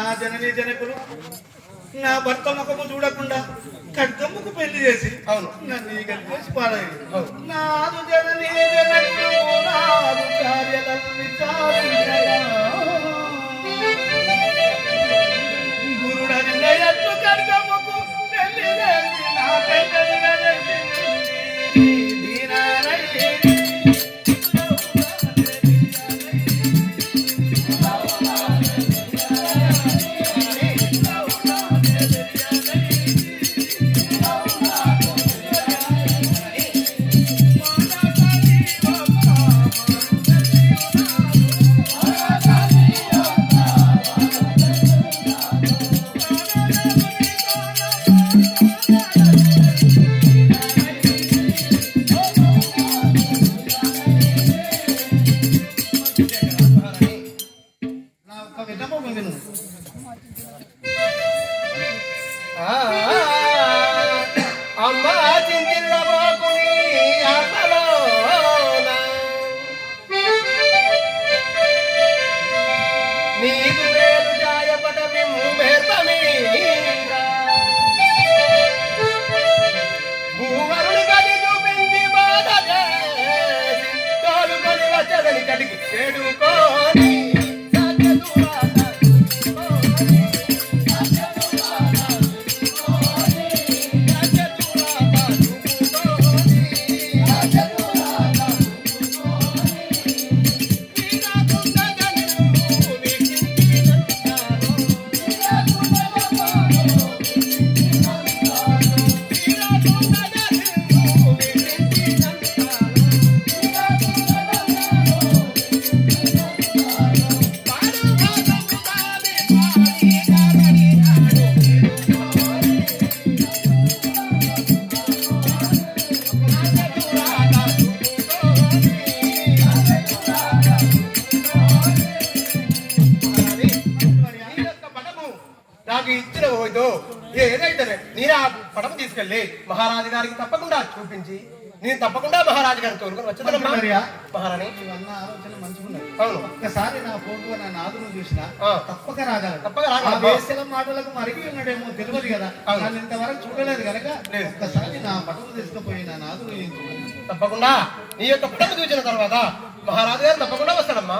నా జననీ జనకులు నా భర్త ముఖము చూడకుండా ఖడ్గముకు పెళ్లి చేసి అవును నన్ను ఈ గది చేసి పాడైంది. నాదు జననీ జనకులు నాదు కార్యలను విచారించగా గురుడని నయత్తు ఖడ్గముకు పెళ్లి చేసి నాకైతే మహారాజు గారికి తప్పకుండా చూపించి నేను తప్పకుండా మహారాజు గారిని తోలుకొని వచ్చేదమ్మా మహారాణి. అవును ఒక్కసారి నా ఫోటో నా నాదును చూసినా తప్పక రాగలరు. తప్పక రాగలరు. వేసల మాటలకు మరిగి ఉన్నాడేమో తెలియదు కదా, వాళ్ళు ఇంతవరకు చూడలేదు కనుక ఒక్కసారి నా పటం తీసుకుపోయి నా నాదును తప్పకుండా నీ యొక్క పటం చూసిన తర్వాత మహారాజు గారు తప్పకుండా వస్తాడమ్మా.